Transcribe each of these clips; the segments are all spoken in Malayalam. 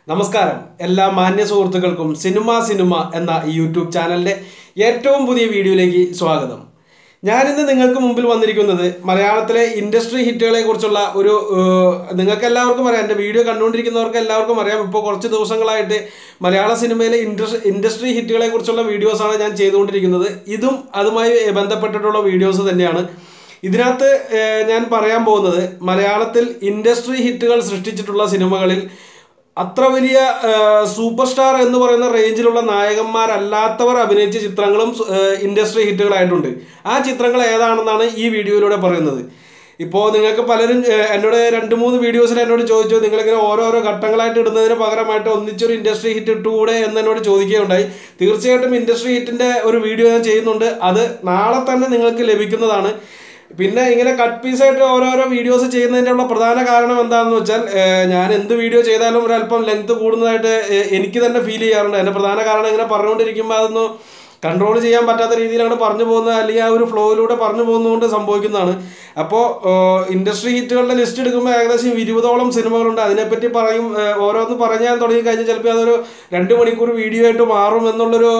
നമസ്കാരം എല്ലാ മാന്യ സുഹൃത്തുക്കൾക്കും സിനിമ എന്ന ഈ യൂട്യൂബ് ചാനലിൻ്റെ ഏറ്റവും പുതിയ വീഡിയോയിലേക്ക് സ്വാഗതം. ഞാനിന്ന് നിങ്ങൾക്ക് മുമ്പിൽ വന്നിരിക്കുന്നത് മലയാളത്തിലെ ഇൻഡസ്ട്രി ഹിറ്റുകളെ കുറിച്ചുള്ള ഒരു നിങ്ങൾക്ക് എല്ലാവർക്കും അറിയാം, എൻ്റെ വീഡിയോ കണ്ടുകൊണ്ടിരിക്കുന്നവർക്ക് എല്ലാവർക്കും അറിയാം, ഇപ്പോൾ കുറച്ച് ദിവസങ്ങളായിട്ട് മലയാള സിനിമയിലെ ഇൻഡസ്ട്രി ഹിറ്റുകളെ കുറിച്ചുള്ള വീഡിയോസാണ് ഞാൻ ചെയ്തുകൊണ്ടിരിക്കുന്നത്. ഇതും അതുമായി ബന്ധപ്പെട്ടിട്ടുള്ള വീഡിയോസ് തന്നെയാണ്. ഇതിനകത്ത് ഞാൻ പറയാൻ പോകുന്നത് മലയാളത്തിൽ ഇൻഡസ്ട്രി ഹിറ്റുകൾ സൃഷ്ടിച്ചിട്ടുള്ള സിനിമകളിൽ അത്ര വലിയ സൂപ്പർ സ്റ്റാർ എന്ന് പറയുന്ന റേഞ്ചിലുള്ള നായകന്മാരല്ലാത്തവർ അഭിനയിച്ച ചിത്രങ്ങളും ഇൻഡസ്ട്രി ഹിറ്റുകളായിട്ടുണ്ട്. ആ ചിത്രങ്ങൾ ഏതാണെന്നാണ് ഈ വീഡിയോയിലൂടെ പറയുന്നത്. ഇപ്പോൾ നിങ്ങൾക്ക് പലരും എന്നോട് 2-3 വീഡിയോസിൽ എന്നോട് ചോദിച്ചു, നിങ്ങളിങ്ങനെ ഓരോരോ ഘട്ടങ്ങളായിട്ട് ഇടുന്നതിന് പകരമായിട്ട് ഒന്നിച്ചൊരു ഇൻഡസ്ട്രി ഹിറ്റ് ഇട്ടുകൂടെ എന്ന് എന്നോട് ചോദിക്കുകയുണ്ടായി. തീർച്ചയായിട്ടും ഇൻഡസ്ട്രി ഹിറ്റിൻ്റെ ഒരു വീഡിയോ ഞാൻ ചെയ്യുന്നുണ്ട്. അത് നാളെ തന്നെ നിങ്ങൾക്ക് ലഭിക്കുന്നതാണ്. പിന്നെ ഇങ്ങനെ കട്ട് പീസായിട്ട് ഓരോരോ വീഡിയോസ് ചെയ്യുന്നതിൻ്റെ ഉള്ള പ്രധാന കാരണം എന്താണെന്ന് വെച്ചാൽ, ഞാൻ എന്ത് വീഡിയോ ചെയ്താലും ഒരല്പം ലെങ്ത് കൂടുന്നതായിട്ട് എനിക്ക് തന്നെ ഫീൽ ചെയ്യാറുണ്ട്. അതിൻ്റെ പ്രധാന കാരണം ഇങ്ങനെ പറഞ്ഞുകൊണ്ടിരിക്കുമ്പോൾ അതൊന്നും കൺട്രോൾ ചെയ്യാൻ പറ്റാത്ത രീതിയിലാണ് പറഞ്ഞു പോകുന്നത്, അല്ലെങ്കിൽ ആ ഒരു ഫ്ലോയിലൂടെ പറഞ്ഞു പോകുന്നതുകൊണ്ട് സംഭവിക്കുന്നതാണ്. അപ്പോൾ ഇൻഡസ്ട്രി ഹിറ്റുകളുടെ ലിസ്റ്റ് എടുക്കുമ്പോൾ ഏകദേശം 20ഓളം സിനിമകളുണ്ട്. അതിനെപ്പറ്റി പറയും, ഓരോന്ന് പറഞ്ഞാൽ തുടങ്ങി കഴിഞ്ഞാൽ ചിലപ്പോൾ അതൊരു 2 മണിക്കൂർ വീഡിയോ ആയിട്ട് മാറും എന്നുള്ളൊരു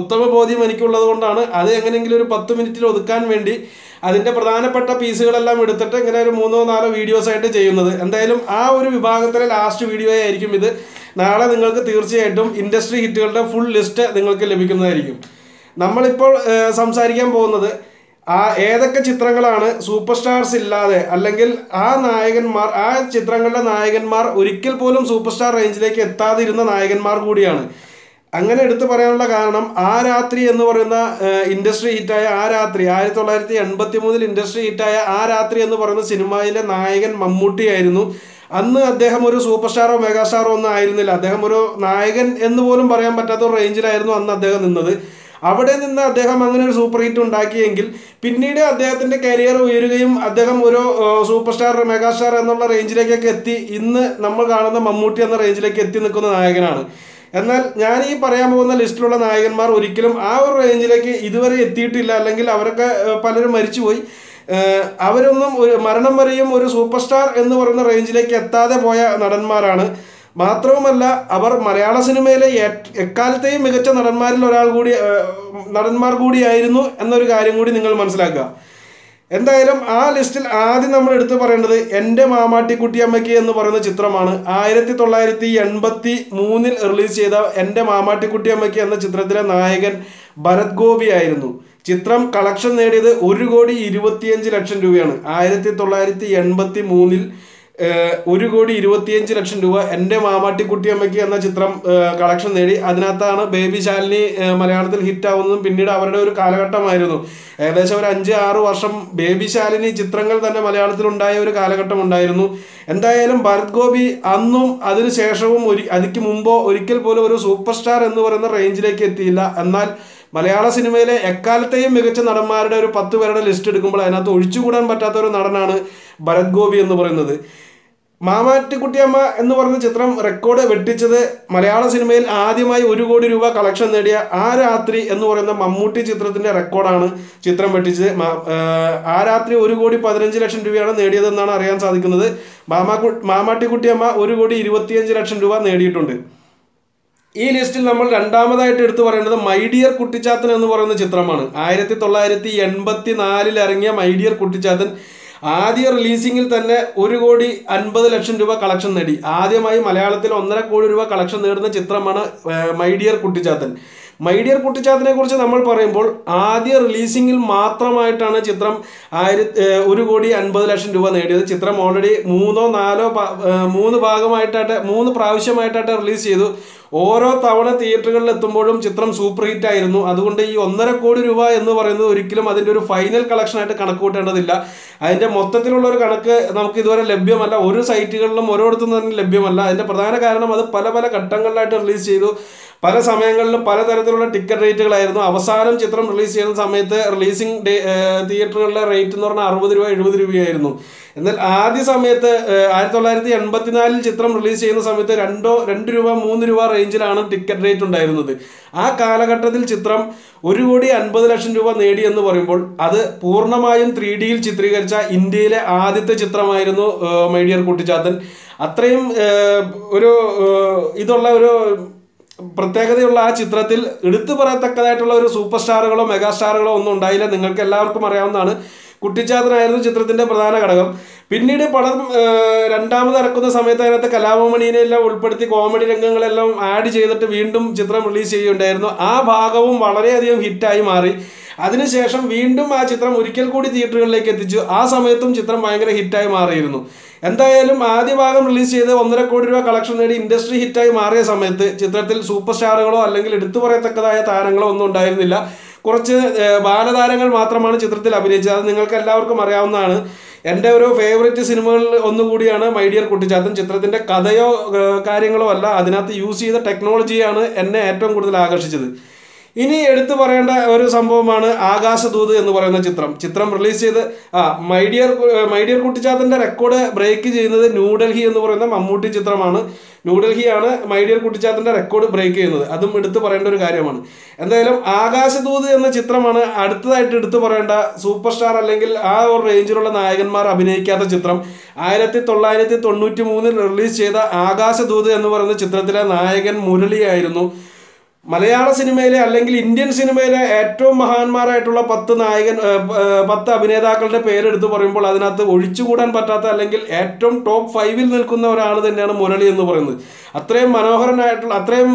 ഉത്തമ ബോധ്യം എനിക്കുള്ളത് കൊണ്ടാണ് അത് എങ്ങനെയെങ്കിലും ഒരു 10 മിനിറ്റിൽ ഒതുക്കാൻ വേണ്ടി അതിൻ്റെ പ്രധാനപ്പെട്ട പീസുകളെല്ലാം എടുത്തിട്ട് ഇങ്ങനെ ഒരു 3-4 വീഡിയോസായിട്ട് ചെയ്യുന്നത്. എന്തായാലും ആ ഒരു വിഭാഗത്തിലെ ലാസ്റ്റ് വീഡിയോ ആയിരിക്കും ഇത്. നാളെ നിങ്ങൾക്ക് തീർച്ചയായിട്ടും ഇൻഡസ്ട്രി ഹിറ്റുകളുടെ ഫുൾ ലിസ്റ്റ് നിങ്ങൾക്ക് ലഭിക്കുന്നതായിരിക്കും. നമ്മളിപ്പോൾ സംസാരിക്കാൻ പോകുന്നത് ഏതൊക്കെ ചിത്രങ്ങളാണ് സൂപ്പർ സ്റ്റാർസ് ഇല്ലാതെ, അല്ലെങ്കിൽ ആ ചിത്രങ്ങളിലെ നായകന്മാർ ഒരിക്കൽ പോലും സൂപ്പർ സ്റ്റാർ റേഞ്ചിലേക്ക് എത്താതിരുന്ന നായകന്മാർ കൂടിയാണ്. അങ്ങനെ എടുത്തു പറയാനുള്ള കാരണം, ആ രാത്രി എന്ന് പറയുന്ന ഇൻഡസ്ട്രി ഹിറ്റായ ആ രാത്രി 1983 ഇൻഡസ്ട്രി ഹിറ്റായ ആ രാത്രി എന്ന് പറയുന്ന സിനിമയിലെ നായകൻ മമ്മൂട്ടിയായിരുന്നു. അന്ന് അദ്ദേഹം ഒരു സൂപ്പർ സ്റ്റാറോ മെഗാസ്റ്റാറോ ഒന്നും ആയിരുന്നില്ല. അദ്ദേഹം ഒരു നായകൻ എന്ന് പോലും പറയാൻ പറ്റാത്ത ഒരു റേഞ്ചിലായിരുന്നു അന്ന് അദ്ദേഹം നിന്നത്. അവിടെ നിന്ന് അദ്ദേഹം അങ്ങനെ ഒരു സൂപ്പർ ഹിറ്റ് ഉണ്ടാക്കിയെങ്കിൽ പിന്നീട് അദ്ദേഹത്തിൻ്റെ കരിയർ ഉയരുകയും അദ്ദേഹം ഒരു സൂപ്പർ സ്റ്റാർ മെഗാസ്റ്റാർ എന്നുള്ള റേഞ്ചിലേക്കൊക്കെ എത്തി ഇന്ന് നമ്മൾ കാണുന്ന മമ്മൂട്ടി എന്ന റേഞ്ചിലേക്ക് എത്തി നിൽക്കുന്ന നായകനാണ്. എന്നാൽ ഞാൻ ഈ പറയാൻ പോകുന്ന ലിസ്റ്റിലുള്ള നായകന്മാർ ഒരിക്കലും ആ ഒരു റേഞ്ചിലേക്ക് ഇതുവരെ എത്തിയിട്ടില്ല, അല്ലെങ്കിൽ അവരൊക്കെ പലരും മരിച്ചുപോയി. അവരൊന്നും മരണം വരെയും ഒരു സൂപ്പർ സ്റ്റാർ എന്ന് പറയുന്ന റേഞ്ചിലേക്ക് എത്താതെ പോയ നടന്മാരാണ്. മാത്രവുമല്ല, അവർ മലയാള സിനിമയിലെ എക്കാലത്തെയും മികച്ച നടന്മാർ കൂടിയായിരുന്നു എന്നൊരു കാര്യം കൂടി നിങ്ങൾ മനസ്സിലാക്കുക. എന്തായാലും ആ ലിസ്റ്റിൽ ആദ്യം നമ്മൾ എടുത്തു പറയേണ്ടത് എൻ്റെ മാമാട്ടിക്കുട്ടിയമ്മയ്ക്ക് എന്ന് പറയുന്ന ചിത്രമാണ്. 1983 റിലീസ് ചെയ്ത എൻ്റെ മാമാട്ടിക്കുട്ടിയമ്മയ്ക്ക് എന്ന ചിത്രത്തിലെ നായകൻ ഭരത് ഗോപി ആയിരുന്നു. ചിത്രം കളക്ഷൻ നേടിയത് 1,25,00,000 രൂപയാണ്. 1983 1,25,00,000 രൂപ എൻ്റെ മാമാട്ടിക്കുട്ടിയമ്മയ്ക്ക് എന്ന ചിത്രം കളക്ഷൻ നേടി. അതിനകത്താണ് ബേബി ശാലിനി മലയാളത്തിൽ ഹിറ്റാവുന്നതും പിന്നീട് അവരുടെ ഒരു കാലഘട്ടമായിരുന്നു. ഏകദേശം ഒരു 5-6 വർഷം ബേബി ശാലിനി ചിത്രങ്ങൾ തന്നെ മലയാളത്തിലുണ്ടായ ഒരു കാലഘട്ടം ഉണ്ടായിരുന്നു. എന്തായാലും ഭരത് ഗോപി അന്നും അതിനുശേഷവും അതിക്ക് മുമ്പോ ഒരിക്കൽ പോലും ഒരു സൂപ്പർ സ്റ്റാർ എന്ന് പറയുന്ന റേഞ്ചിലേക്ക് എത്തിയില്ല. എന്നാൽ മലയാള സിനിമയിലെ എക്കാലത്തെയും മികച്ച നടന്മാരുടെ ഒരു 10 പേരുടെ ലിസ്റ്റ് എടുക്കുമ്പോൾ അതിനകത്ത് ഒഴിച്ചുകൂടാൻ പറ്റാത്ത ഒരു നടനാണ് ഭരത് ഗോപി എന്ന് പറയുന്നത്. മാമാട്ടിക്കുട്ടിയമ്മ എന്ന് പറയുന്ന ചിത്രം റെക്കോർഡ് വെട്ടിച്ചത് മലയാള സിനിമയിൽ ആദ്യമായി 1 കോടി രൂപ കളക്ഷൻ നേടിയ ആ രാത്രി എന്ന് പറയുന്ന മമ്മൂട്ടി ചിത്രത്തിൻ്റെ റെക്കോർഡാണ് ചിത്രം വെട്ടിച്ചത്. ആ രാത്രി 1,15,00,000 രൂപയാണ് നേടിയതെന്നാണ് അറിയാൻ സാധിക്കുന്നത്. മാമാട്ടിക്കുട്ടിയമ്മ 1,25,00,000 രൂപ നേടിയിട്ടുണ്ട്. ഈ ലിസ്റ്റിൽ നമ്മൾ രണ്ടാമതായിട്ട് എടുത്തു പറയേണ്ടത് മൈ ഡിയർ കുട്ടിച്ചാത്തൻ എന്ന് പറയുന്ന ചിത്രമാണ്. 1984 ഇറങ്ങിയ മൈ ഡിയർ കുട്ടിച്ചാത്തൻ ആദ്യ റിലീസിങ്ങിൽ തന്നെ 1,50,00,000 രൂപ കളക്ഷൻ നേടി. ആദ്യമായി മലയാളത്തിൽ 1.5 കോടി രൂപ കളക്ഷൻ നേടുന്ന ചിത്രമാണ് my dear Kuttichathan. My dear കുട്ടിച്ചാത്തനെ കുറിച്ച് നമ്മൾ പറയുമ്പോൾ ആദ്യ റിലീസിങ്ങിൽ മാത്രമായിട്ടാണ് ചിത്രം 1,50,00,000 രൂപ നേടിയത്. ചിത്രം ഓൾറെഡി 3 പ്രാവശ്യമായിട്ടാണ് റിലീസ് ചെയ്തു. ഓരോ തവണ തിയേറ്ററുകളിൽ എത്തുമ്പോഴും ചിത്രം സൂപ്പർ ഹിറ്റ് ആയിരുന്നു. അതുകൊണ്ട് ഈ 1.5 കോടി രൂപ എന്ന് പറയുന്നത് ഒരിക്കലും അതിൻ്റെ ഒരു ഫൈനൽ കളക്ഷനായിട്ട് കണക്ക് കൂട്ടേണ്ടതില്ല. അതിൻ്റെ മൊത്തത്തിലുള്ള ഒരു കണക്ക് നമുക്ക് ഇതുവരെ ലഭ്യമല്ല. ഒരു സൈറ്റുകളിലും ഓരോരുത്തും തന്നെ ലഭ്യമല്ല. അതിൻ്റെ പ്രധാന കാരണം അത് പല ഘട്ടങ്ങളിലായിട്ട് റിലീസ് ചെയ്തു. പല സമയങ്ങളിലും പലതരത്തിലുള്ള ടിക്കറ്റ് റേറ്റുകളായിരുന്നു. അവസാനം ചിത്രം റിലീസ് ചെയ്യുന്ന സമയത്ത് റിലീസിംഗ് തിയേറ്ററുകളിലെ റേറ്റ് എന്ന് പറഞ്ഞാൽ 60 രൂപ 70 രൂപയായിരുന്നു. എന്നാൽ ആദ്യ സമയത്ത് 1984 ചിത്രം റിലീസ് ചെയ്യുന്ന സമയത്ത് 2 രൂപ 3 രൂപ റേഞ്ചിലാണ് ടിക്കറ്റ് റേറ്റ് ഉണ്ടായിരുന്നത്. ആ കാലഘട്ടത്തിൽ ചിത്രം 1,50,00,000 രൂപ നേടി എന്ന് പറയുമ്പോൾ അത് പൂർണ്ണമായും 3Dയിൽ ചിത്രീകരിച്ച ഇന്ത്യയിലെ ആദ്യത്തെ ചിത്രമായിരുന്നു മൈ ഡിയർ കുട്ടിച്ചാത്തൻ. അത്രയും ഒരു ഇതുള്ള ഒരു പ്രത്യേകതയുള്ള ആ ചിത്രത്തിൽ എടുത്തു പറയത്തക്കതായിട്ടുള്ള ഒരു സൂപ്പർ സ്റ്റാറുകളോ മെഗാ സ്റ്റാറുകളോ ഒന്നും ഉണ്ടായില്ല. നിങ്ങൾക്ക് എല്ലാവർക്കും അറിയാവുന്നതാണ്. കുട്ടിച്ചാത്തനായിരുന്നു ചിത്രത്തിന്റെ പ്രധാന ഘടകം. പിന്നീട് പടം രണ്ടാമത് ഇറക്കുന്ന സമയത്ത് അതിനകത്ത് കലാഭവമണിയെ എല്ലാം ഉൾപ്പെടുത്തി കോമഡി രംഗങ്ങളെല്ലാം ആഡ് ചെയ്തിട്ട് വീണ്ടും ചിത്രം റിലീസ് ചെയ്യുകയുണ്ടായിരുന്നു. ആ ഭാഗവും വളരെയധികം ഹിറ്റായി മാറി. അതിനുശേഷം വീണ്ടും ആ ചിത്രം ഒരിക്കൽ കൂടി തിയേറ്ററുകളിലേക്ക് എത്തിച്ചു. ആ സമയത്തും ചിത്രം ഭയങ്കര ഹിറ്റായി മാറിയിരുന്നു. എന്തായാലും ആദ്യ ഭാഗം റിലീസ് ചെയ്ത് 1.5 കോടി രൂപ കളക്ഷൻ നേടി ഇൻഡസ്ട്രി ഹിറ്റായി മാറിയ സമയത്ത് ചിത്രത്തിൽ സൂപ്പർ സ്റ്റാറുകളോ അല്ലെങ്കിൽ എടുത്തു പറയത്തക്കതായ താരങ്ങളോ ഒന്നും ഉണ്ടായിരുന്നില്ല. കുറച്ച് ബാലതാരങ്ങൾ മാത്രമാണ് ചിത്രത്തിൽ അഭിനയിച്ചത്. അത് നിങ്ങൾക്ക് എല്ലാവർക്കും അറിയാവുന്നതാണ്. എൻ്റെ ഒരു ഫേവറേറ്റ് സിനിമകളിൽ ഒന്നുകൂടിയാണ് മൈ ഡിയർ കുട്ടിച്ചാത്തൻ. ചിത്രത്തിൻ്റെ കഥയോ കാര്യങ്ങളോ അല്ല, അതിനകത്ത് യൂസ് ചെയ്ത ടെക്നോളജിയാണ് എന്നെ ഏറ്റവും കൂടുതൽ ആകർഷിച്ചത്. ഇനി എടുത്തു പറയേണ്ട ഒരു സംഭവമാണ് ആകാശദൂത് എന്ന് പറയുന്ന ചിത്രം റിലീസ് ചെയ്ത് മൈ ഡിയർ കുട്ടിച്ചാത്തൻ്റെ റെക്കോർഡ് ബ്രേക്ക് ചെയ്യുന്നത് ന്യൂഡൽഹി എന്ന് പറയുന്ന മമ്മൂട്ടി ചിത്രമാണ്. ന്യൂഡൽഹിയാണ് മൈ ഡിയർ കുട്ടിച്ചാത്തൻ്റെ റെക്കോർഡ് ബ്രേക്ക് ചെയ്യുന്നത്. അതും എടുത്തു പറയേണ്ട ഒരു കാര്യമാണ്. എന്തായാലും ആകാശദൂത് എന്ന ചിത്രമാണ് അടുത്തതായിട്ട് എടുത്തു പറയേണ്ട സൂപ്പർ സ്റ്റാർ അല്ലെങ്കിൽ ആ ഒരു റേഞ്ചിലുള്ള നായകന്മാർ അഭിനയിക്കാത്ത ചിത്രം. 1993 റിലീസ് ചെയ്ത ആകാശദൂത് എന്ന് പറയുന്ന ചിത്രത്തിലെ നായകൻ മുരളിയായിരുന്നു. മലയാള സിനിമയിലെ അല്ലെങ്കിൽ ഇന്ത്യൻ സിനിമയിലെ ഏറ്റവും മഹാന്മാരായിട്ടുള്ള 10 അഭിനേതാക്കളുടെ പേരെടുത്ത് പറയുമ്പോൾ അതിനകത്ത് ഒഴിച്ചുകൂടാൻ പറ്റാത്ത അല്ലെങ്കിൽ ഏറ്റവും ടോപ്പ് 5-ൽ നിൽക്കുന്ന ഒരാൾ തന്നെയാണ് മുരളി എന്ന് പറയുന്നത്. അത്രയും മനോഹരനായിട്ടുള്ള അത്രയും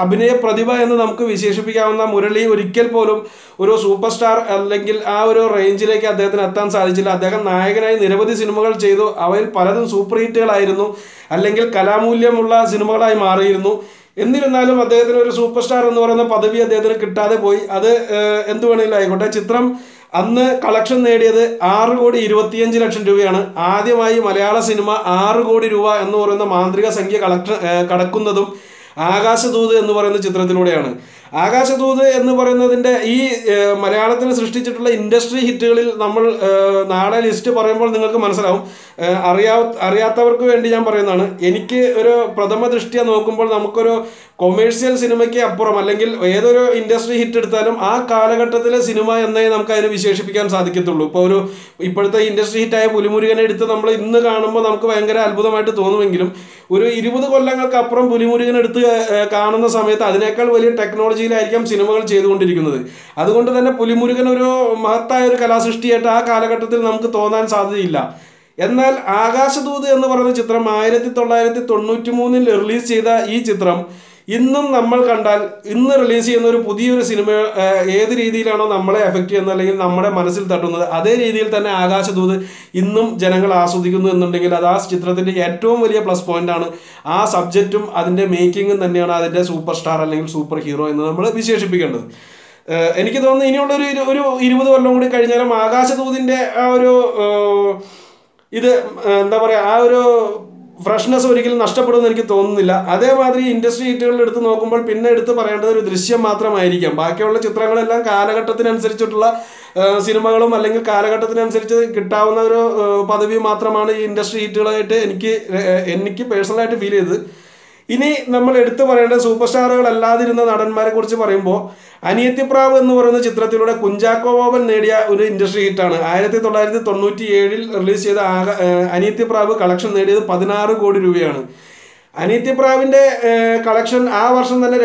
അഭിനയ പ്രതിഭ എന്ന് നമുക്ക് വിശേഷിപ്പിക്കാവുന്ന മുരളി ഒരിക്കൽ പോലും ഒരു സൂപ്പർ സ്റ്റാർ അല്ലെങ്കിൽ ആ ഒരു റേഞ്ചിലേക്ക് അദ്ദേഹത്തിന് എത്താൻ സാധിച്ചില്ല. അദ്ദേഹം നായകനായി നിരവധി സിനിമകൾ ചെയ്തു. അവയിൽ പലതും സൂപ്പർ ഹിറ്റുകളായിരുന്നു അല്ലെങ്കിൽ കലാമൂല്യമുള്ള സിനിമകളായി മാറിയിരുന്നു. എന്നിരുന്നാലും അദ്ദേഹത്തിന് ഒരു സൂപ്പർ സ്റ്റാർ എന്ന് പറയുന്ന പദവി അദ്ദേഹത്തിന് കിട്ടാതെ പോയി. അത് എന്ത് വേണമെങ്കിലും ആയിക്കോട്ടെ. ചിത്രം അന്ന് കളക്ഷൻ നേടിയത് 6,25,00,000 രൂപയാണ്. ആദ്യമായി മലയാള സിനിമ 6 കോടി രൂപ എന്ന് പറയുന്ന മാന്ത്രിക സംഖ്യ കടക്കുന്നതും ആകാശദൂത് എന്ന് പറയുന്ന ചിത്രത്തിലൂടെയാണ്. ആകാശദൂത് എന്ന് പറയുന്നതിൻ്റെ ഈ മലയാളത്തിൽ സൃഷ്ടിച്ചിട്ടുള്ള ഇൻഡസ്ട്രി ഹിറ്റുകളിൽ നമ്മൾ നാളെ ലിസ്റ്റ് പറയുമ്പോൾ നിങ്ങൾക്ക് മനസ്സിലാവും. അറിയാത്തവർക്ക് വേണ്ടി ഞാൻ പറയുന്നതാണ്. എനിക്ക് ഒരു പ്രഥമ ദൃഷ്ടിയ നോക്കുമ്പോൾ നമുക്കൊരു കൊമേഴ്സ്യൽ സിനിമയ്ക്ക് അപ്പുറം അല്ലെങ്കിൽ ഏതൊരു ഇൻഡസ്ട്രി ഹിറ്റ് എടുത്താലും ആ കാലഘട്ടത്തിലെ സിനിമ എന്നേ നമുക്ക് അതിനെ വിശേഷിപ്പിക്കാൻ സാധിക്കത്തുള്ളൂ. ഇപ്പോൾ ഇപ്പോഴത്തെ ഇൻഡസ്ട്രി ഹിറ്റായ പുലിമുരുകനെ എടുത്ത് നമ്മൾ ഇന്ന് കാണുമ്പോൾ നമുക്ക് ഭയങ്കര അത്ഭുതമായിട്ട് തോന്നുമെങ്കിലും ഒരു 20 കൊല്ലങ്ങൾക്ക് അപ്പുറം പുലിമുരുകൻ എടുത്ത് കാണുന്ന സമയത്ത് അതിനേക്കാൾ വലിയ ടെക്നോളജിയിലായിരിക്കാം സിനിമകൾ ചെയ്തുകൊണ്ടിരിക്കുന്നത്. അതുകൊണ്ട് തന്നെ പുലിമുരുകൻ ഒരു മഹത്തായ ഒരു കലാസൃഷ്ടിയായിട്ട് ആ കാലഘട്ടത്തിൽ നമുക്ക് തോന്നാൻ സാധ്യതയില്ല. എന്നാൽ ആകാശദൂത് എന്ന് പറയുന്ന ചിത്രം 1993 റിലീസ് ചെയ്ത ഈ ചിത്രം ഇന്നും നമ്മൾ കണ്ടാൽ ഇന്ന് റിലീസ് ചെയ്യുന്ന ഒരു പുതിയൊരു സിനിമ ഏത് രീതിയിലാണോ നമ്മളെ എഫക്റ്റ് ചെയ്യുന്നത് അല്ലെങ്കിൽ നമ്മുടെ മനസ്സിൽ തട്ടുന്നത് അതേ രീതിയിൽ തന്നെ ആകാശദൂത് ഇന്നും ജനങ്ങൾ ആസ്വദിക്കുന്നു എന്നുണ്ടെങ്കിൽ അത് ആ ചിത്രത്തിൻ്റെ ഏറ്റവും വലിയ പ്ലസ് പോയിന്റ് ആണ്. ആ സബ്ജക്റ്റും അതിൻ്റെ മേക്കിങ്ങും തന്നെയാണ് അതിൻ്റെ സൂപ്പർ സ്റ്റാർ അല്ലെങ്കിൽ സൂപ്പർ ഹീറോ എന്ന് നമ്മൾ വിശേഷിപ്പിക്കേണ്ടത്. എനിക്ക് തോന്നുന്നു ഇനിയുള്ളൊരു 20 കൊല്ലം കൂടി കഴിഞ്ഞാലും ആകാശദൂതിൻ്റെ ആ ഒരു ഇത് എന്താ പറയുക ആ ഒരു ഫ്രഷ്നെസ് ഒരിക്കലും നഷ്ടപ്പെടുമെന്ന് എനിക്ക് തോന്നുന്നില്ല. അതേമാതിരി ഇൻഡസ്ട്രി ഹിറ്റുകളിൽ എടുത്ത് നോക്കുമ്പോൾ പിന്നെ എടുത്ത് പറയേണ്ടത് ഒരു ദൃശ്യം മാത്രമായിരിക്കാം. ബാക്കിയുള്ള ചിത്രങ്ങളെല്ലാം കാലഘട്ടത്തിനനുസരിച്ചിട്ടുള്ള സിനിമകളും അല്ലെങ്കിൽ കാലഘട്ടത്തിനനുസരിച്ച് കിട്ടാവുന്ന ഒരു പദവി മാത്രമാണ് ഈ ഇൻഡസ്ട്രി ഹിറ്റുകളായിട്ട് എനിക്ക് പേഴ്സണലായിട്ട് ഫീൽ ചെയ്തത്. ഇനി നമ്മൾ എടുത്തു പറയേണ്ട സൂപ്പർ സ്റ്റാറുകൾ അല്ലാതിരുന്ന നടന്മാരെ കുറിച്ച് പറയുമ്പോൾ അനിയത്തിപ്രാവ് എന്ന് പറയുന്ന ചിത്രത്തിലൂടെ കുഞ്ചാക്കോ ബോബൻ നേടിയ ഒരു ഇൻഡസ്ട്രി ഹിറ്റാണ്. 1997 റിലീസ് ചെയ്ത അനിയത്തിപ്രാവ് കളക്ഷൻ നേടിയത് 16 കോടി രൂപയാണ്. അനിയത്തിപ്രാവിൻ്റെ കളക്ഷൻ ആ വർഷം തന്നെ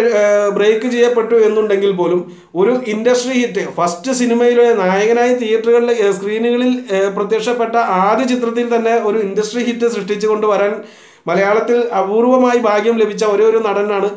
ബ്രേക്ക് ചെയ്യപ്പെട്ടു എന്നുണ്ടെങ്കിൽ പോലും ഒരു ഇൻഡസ്ട്രി ഹിറ്റ് ഫസ്റ്റ് സിനിമയിലെ നായകനായി തിയേറ്ററുകളിലെ സ്ക്രീനുകളിൽ പ്രത്യക്ഷപ്പെട്ട ആദ്യ ചിത്രത്തിൽ തന്നെ ഒരു ഇൻഡസ്ട്രി ഹിറ്റ് സൃഷ്ടിച്ചു കൊണ്ടുവരാൻ മലയാളത്തിൽ അപൂർവമായി ഭാഗ്യം ലഭിച്ച ഒരു നടനാണ്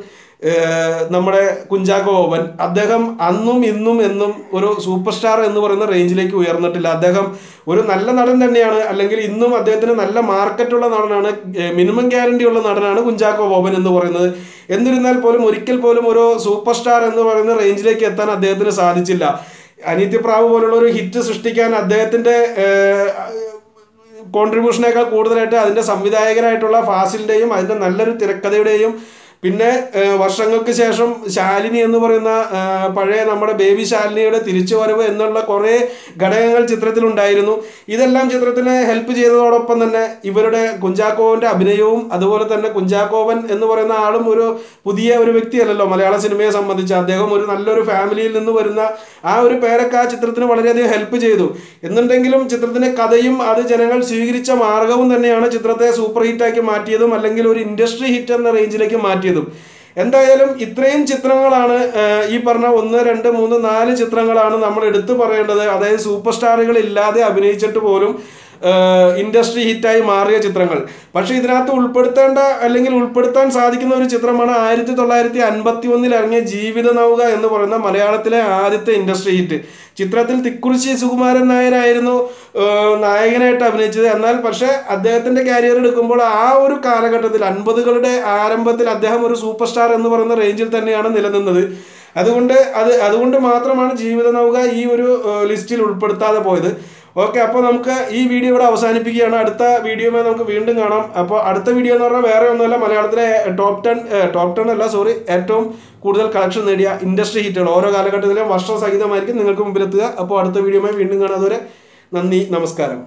നമ്മുടെ കുഞ്ചാക്കോ ബോബൻ. അദ്ദേഹം അന്നും ഇന്നും എന്നും ഒരു സൂപ്പർ സ്റ്റാർ എന്ന് പറയുന്ന റേഞ്ചിലേക്ക് ഉയർന്നിട്ടില്ല. അദ്ദേഹം ഒരു നല്ല നടൻ തന്നെയാണ്, അല്ലെങ്കിൽ ഇന്നും അദ്ദേഹത്തിന് നല്ല മാർക്കറ്റുള്ള നടനാണ്, മിനിമം ഗ്യാരണ്ടി ഉള്ള നടനാണ് കുഞ്ചാക്കോ ബോബൻ എന്ന് പറയുന്നത്. എന്നിരുന്നാൽ പോലും ഒരിക്കൽ പോലും ഒരു സൂപ്പർ സ്റ്റാർ എന്ന് പറയുന്ന റേഞ്ചിലേക്ക് എത്താൻ അദ്ദേഹത്തിന് സാധിച്ചില്ല. അനിയത്തിപ്രാവ് പോലുള്ള ഒരു ഹിറ്റ് സൃഷ്ടിക്കാൻ അദ്ദേഹത്തിൻ്റെ കോൺട്രിബ്യൂഷനേക്കാൾ കൂടുതലായിട്ട് അതിൻ്റെ സംവിധായകനായിട്ടുള്ള ഫാസിലിൻ്റെയും അതിൻ്റെ നല്ലൊരു തിരക്കഥയുടെയും പിന്നെ വർഷങ്ങൾക്ക് ശേഷം ശാലിനി എന്ന് പറയുന്ന പഴയ നമ്മുടെ ബേബി ശാലിനിയുടെ തിരിച്ചുവരവ് എന്നുള്ള കുറേ ഘടകങ്ങൾ ചിത്രത്തിലുണ്ടായിരുന്നു. ഇതെല്ലാം ചിത്രത്തിനെ ഹെൽപ്പ് ചെയ്തതോടൊപ്പം തന്നെ ഇവരുടെ കുഞ്ചാക്കോവൻ്റെ അഭിനയവും, അതുപോലെ തന്നെ കുഞ്ചാക്കോവൻ എന്ന് പറയുന്ന ആളും ഒരു പുതിയ ഒരു വ്യക്തിയല്ലല്ലോ മലയാള സിനിമയെ സംബന്ധിച്ച്. അദ്ദേഹം ഒരു നല്ലൊരു ഫാമിലിയിൽ നിന്ന് വരുന്ന ആ ഒരു പേരൊക്കെ ആ ചിത്രത്തിന് വളരെയധികം ഹെൽപ്പ് ചെയ്തു. എന്നുണ്ടെങ്കിലും ചിത്രത്തിൻ്റെ കഥയും അത് ജനങ്ങൾ സ്വീകരിച്ച മാർഗവും തന്നെയാണ് ചിത്രത്തെ സൂപ്പർ ഹിറ്റാക്കി മാറ്റിയതും, അല്ലെങ്കിൽ ഒരു ഇൻഡസ്ട്രി ഹിറ്റ് എന്ന റേഞ്ചിലേക്ക് മാറ്റിയതും. എന്തായാലും ഇത്രയും ചിത്രങ്ങളാണ് ഈ പറഞ്ഞ 1, 2, 3, 4 ചിത്രങ്ങളാണ് നമ്മൾ എടുത്തു പറയേണ്ടത്. അതായത് സൂപ്പർ സ്റ്റാറുകൾ ഇല്ലാതെ അഭിനയിച്ചിട്ട് പോലും ഇൻഡസ്ട്രി ഹിറ്റായി മാറിയ ചിത്രങ്ങൾ. പക്ഷെ ഇതിനകത്ത് ഉൾപ്പെടുത്തേണ്ട അല്ലെങ്കിൽ ഉൾപ്പെടുത്താൻ സാധിക്കുന്ന ഒരു ചിത്രമാണ് 1951 ഇറങ്ങിയ ജീവിത നൗക എന്ന് പറയുന്ന മലയാളത്തിലെ ആദ്യത്തെ ഇൻഡസ്ട്രി ഹിറ്റ്. ചിത്രത്തിൽ തിക്കുറിശ്ശി സുകുമാരൻ നായരായിരുന്നു നായകനായിട്ട് അഭിനയിച്ചത്. എന്നാൽ പക്ഷേ അദ്ദേഹത്തിൻ്റെ കരിയർ എടുക്കുമ്പോൾ ആ ഒരു കാലഘട്ടത്തിൽ 50കളുടെ ആരംഭത്തിൽ അദ്ദേഹം ഒരു സൂപ്പർ സ്റ്റാർ എന്ന് പറയുന്ന റേഞ്ചിൽ തന്നെയാണ് നിലനിന്നത്. അതുകൊണ്ട് മാത്രമാണ് ജീവിത നൗക ഈ ഒരു ലിസ്റ്റിൽ ഉൾപ്പെടുത്താതെ പോയത്. ഓക്കെ, അപ്പോൾ നമുക്ക് ഈ വീഡിയോ ഇവിടെ അവസാനിപ്പിക്കുകയാണ്. അടുത്ത വീഡിയോയുമായി നമുക്ക് വീണ്ടും കാണാം. അപ്പോൾ അടുത്ത വീഡിയോ എന്ന് പറഞ്ഞാൽ വേറെ ഒന്നുമല്ല, മലയാളത്തിലെ ടോപ്പ് 10 അല്ല സോറി ഏറ്റവും കൂടുതൽ കളക്ഷൻ നേടിയ ഇൻഡസ്ട്രി ഹിറ്റുകൾ ഓരോ കാലഘട്ടത്തിലും വർഷസഹിതമായിരിക്കും നിങ്ങൾക്ക് മുമ്പിലെത്തുക. അപ്പോൾ അടുത്ത വീഡിയോയുമായി വീണ്ടും കാണാം. അതുവരെ നന്ദി, നമസ്കാരം.